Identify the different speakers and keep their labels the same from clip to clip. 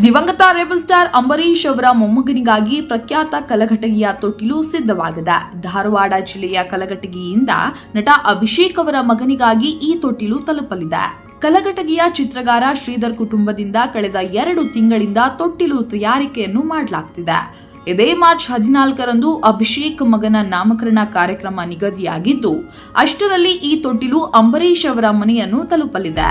Speaker 1: ದಿವಂಗತ rebel star Ambareesh ಅವರ ಮೊಮ್ಮಗನಿಗಾಗಿ ಪ್ರಖ್ಯಾತ ಕಲಘಟಗಿಯ ತೊಟ್ಟಿಲು ಸಿದ್ಧವಾಗಿದೆ. ಧಾರವಾಡ ಜಿಲ್ಲೆಯ ಕಲಘಟಗಿಯಿಂದ ನಟ ಅಭಿಷೇಕ್ ಅವರ ಮಗನಿಗಾಗಿ ಈ ತೊಟ್ಟಿಲು ತಲುಪಲಿದೆ. ಕಲಘಟಗಿಯ ಚಿತ್ರಗಾರ ಶ್ರೀಧರ್ ಕುಟುಂಬದಿಂದ ಕಳೆದ 2 ತಿಂಗಳಿಂದ ತೊಟ್ಟಿಲು ತಯಾರಿಕೆಯನ್ನು ಮಾಡಲಾಗುತ್ತಿದೆ. ಇದೇ ಮಾರ್ಚ್ 14ರಂದು ಅಭಿಷೇಕ್ ಮಗನ ನಾಮಕರಣ ಕಾರ್ಯಕ್ರಮ ನಿಗದಿಯಾಗಿದ್ದು, ಅಷ್ಟರಲ್ಲಿ ಈ ತೊಟ್ಟಿಲು ಅಂಬರೀಶ್ ಅವರ ಮನೆಯನ್ನು ತಲುಪಲಿದೆ.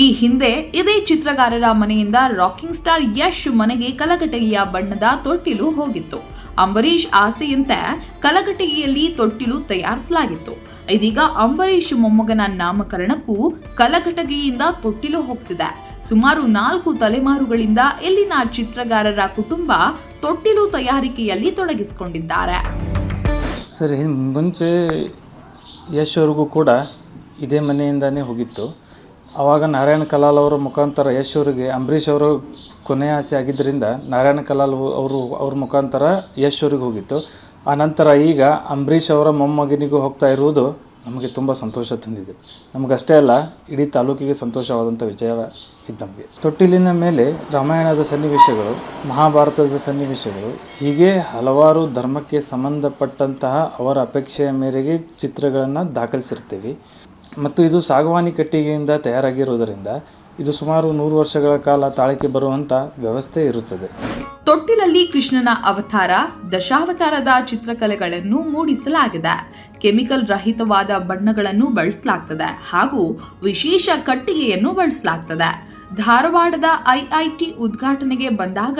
Speaker 1: ಈ ಹಿಂದೆ ಇದೇ ಚಿತ್ರಗಾರರ ಮನೆಯಿಂದ ರಾಕಿಂಗ್ ಸ್ಟಾರ್ ಯಶ್ ಮನೆಗೆ ಕಲಘಟಗಿಯ ಬಣ್ಣದ ತೊಟ್ಟಿಲು ಹೋಗಿತ್ತು. ಅಂಬರೀಶ್ ಆಸೆಯಂತೆ ಕಲಘಟಗಿಯಲ್ಲಿ ತೊಟ್ಟಿಲು ತಯಾರಿಸಲಾಗಿತ್ತು. ಇದೀಗ ಅಂಬರೀಶ್ ಮೊಮ್ಮಗನ ನಾಮಕರಣಕ್ಕೂ ಕಲಘಟಗಿಯಿಂದ ತೊಟ್ಟಿಲು ಹೋಗ್ತಿದೆ. ಸುಮಾರು 4 ತಲೆಮಾರುಗಳಿಂದ ಇಲ್ಲಿನ ಚಿತ್ರಗಾರರ ಕುಟುಂಬ ತೊಟ್ಟಿಲು ತಯಾರಿಕೆಯಲ್ಲಿ ತೊಡಗಿಸಿಕೊಂಡಿದ್ದಾರೆ.
Speaker 2: ಸರಿ, ಮುಂಚೆ ಯಶ್ ಅವ್ರಿಗೂ ಕೂಡ ಇದೇ ಮನೆಯಿಂದಾನೇ ಹೋಗಿತ್ತು. ಆವಾಗ ನಾರಾಯಣ ಕಲಾಲ್ ಅವರ ಮುಖಾಂತರ ಯಶ್ ಅವರಿಗೆ ಅಂಬರೀಷ್ ಅವರು ಕೊನೆಯ ಆಸೆ ಆಗಿದ್ದರಿಂದ ನಾರಾಯಣ ಕಲಾಲ್ ಅವ್ರ ಮುಖಾಂತರ ಯಶ್ ಅವ್ರಿಗೆ ಹೋಗಿತ್ತು. ಆ ನಂತರ ಈಗ ಅಂಬರೀಷ್ ಅವರ ಮೊಮ್ಮಗನಿಗೂ ಹೋಗ್ತಾ ಇರುವುದು ನಮಗೆ ತುಂಬ ಸಂತೋಷ ತಂದಿದೆ. ನಮಗಷ್ಟೇ ಅಲ್ಲ, ಇಡೀ ತಾಲೂಕಿಗೆ ಸಂತೋಷವಾದಂಥ ವಿಷಯ ಇದು ನಮಗೆ. ತೊಟ್ಟಿಲಿನ ಮೇಲೆ ರಾಮಾಯಣದ ಸನ್ನಿವೇಶಗಳು, ಮಹಾಭಾರತದ ಸನ್ನಿವೇಶಗಳು, ಹೀಗೆ ಹಲವಾರು ಧರ್ಮಕ್ಕೆ ಸಂಬಂಧಪಟ್ಟಂತಹ ಅವರ ಅಪೇಕ್ಷೆಯ ಮೇರೆಗೆ ಚಿತ್ರಗಳನ್ನು ದಾಖಲಿಸಿರ್ತೀವಿ. ಮತ್ತು ಇದು ಸಾಗವಾನಿ ಕಟ್ಟಿಗೆಯಿಂದ ತಯಾರಾಗಿರುವುದರಿಂದ ಇದು ಸುಮಾರು 100 ವರ್ಷಗಳ ಕಾಲ ತಾಳಿಕೆ ಬರುವಂಥ ವ್ಯವಸ್ಥೆ ಇರುತ್ತದೆ.
Speaker 1: ತೊಟ್ಟಿಲಲ್ಲಿ ಕೃಷ್ಣನ ಅವತಾರ, ದಶಾವತಾರದ ಚಿತ್ರಕಲೆಗಳನ್ನು ಮೂಡಿಸಲಾಗಿದೆ. ಕೆಮಿಕಲ್ ರಹಿತವಾದ ಬಣ್ಣಗಳನ್ನು ಬಳಸಲಾಗುತ್ತದೆ ಹಾಗೂ ವಿಶೇಷ ಕಟ್ಟಿಗೆಯನ್ನು ಬಳಸಲಾಗುತ್ತದೆ. ಧಾರವಾಡದ ಐಐಟಿ ಉದ್ಘಾಟನೆಗೆ ಬಂದಾಗ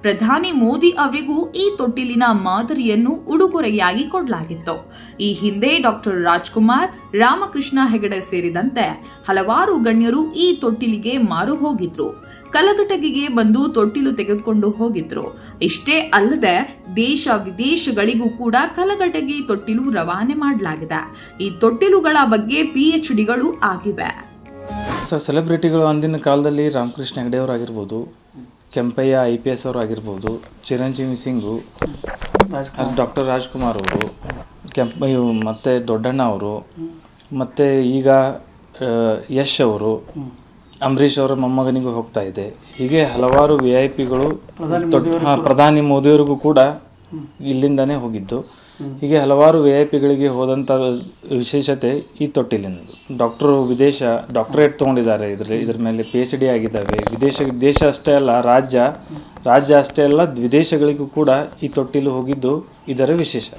Speaker 1: ಪ್ರಧಾನಿ ಮೋದಿ ಅವರಿಗೂ ಈ ತೊಟ್ಟಿಲಿನ ಮಾದರಿಯನ್ನು ಉಡುಗೊರೆಯಾಗಿ ಕೊಡಲಾಗಿತ್ತು. ಈ ಹಿಂದೆ ಡಾಕ್ಟರ್ ರಾಜ್ಕುಮಾರ್, ರಾಮಕೃಷ್ಣ ಹೆಗಡೆ ಸೇರಿದಂತೆ ಹಲವಾರು ಗಣ್ಯರು ಈ ತೊಟ್ಟಿಲಿಗೆ ಮಾರು ಹೋಗಿದ್ರು. ಕಲಘಟಗಿಗೆ ಬಂದು ತೊಟ್ಟಿಲು ತೆಗೆದುಕೊಂಡು ಹೋಗಿದ್ರು. ಇಷ್ಟೇ ಅಲ್ಲದೆ ದೇಶ ವಿದೇಶಗಳಿಗೂ ಕೂಡ ಕಲಘಟಗಿ ತೊಟ್ಟಿಲು ರವಾನೆ ಮಾಡಲಾಗಿದೆ. ಈ ತೊಟ್ಟಿಲುಗಳ ಬಗ್ಗೆ PhDಗಳು ಆಗಿವೆ.
Speaker 2: ಸೆಲೆಬ್ರಿಟಿಗಳು ಅಂದಿನ ಕಾಲದಲ್ಲಿ ರಾಮಕೃಷ್ಣ ಹೆಗಡೆ ಅವರಾಗಿರ್ಬೋದು, ಕೆಂಪಯ್ಯ IPS ಅವರಾಗಿರ್ಬೋದು, ಚಿರಂಜೀವಿ ಸಿಂಗು, ಡಾಕ್ಟರ್ ರಾಜ್ಕುಮಾರ್ ಅವರು, ಮತ್ತು ದೊಡ್ಡಣ್ಣ ಅವರು, ಮತ್ತು ಈಗ ಯಶ್ ಅವರು, ಅಂಬರೀಷ್ ಅವರ ಮೊಮ್ಮಗನಿಗೂ ಹೋಗ್ತಾ ಇದೆ. ಹೀಗೆ ಹಲವಾರು VIPಗಳು, ಪ್ರಧಾನಿ ಮೋದಿಯವರಿಗೂ ಕೂಡ ಇಲ್ಲಿಂದಾನೇ ಹೋಗಿದ್ದು. ಹೀಗೆ ಹಲವಾರು VIPಗಳಿಗೆ ಹೋದಂಥ ವಿಶೇಷತೆ ಈ ತೊಟ್ಟಿಲಿನದು. ಡಾಕ್ಟರೇಟ್ ತೊಗೊಂಡಿದ್ದಾರೆ, ಇದ್ರ ಮೇಲೆ PhD ಆಗಿದ್ದಾವೆ. ದೇಶ ಅಷ್ಟೇ ಅಲ್ಲ, ರಾಜ್ಯ ಅಷ್ಟೇ ಅಲ್ಲ, ವಿದೇಶಗಳಿಗೂ ಕೂಡ ಈ ತೊಟ್ಟಿಲು ಹೋಗಿದ್ದು ಇದರ ವಿಶೇಷ.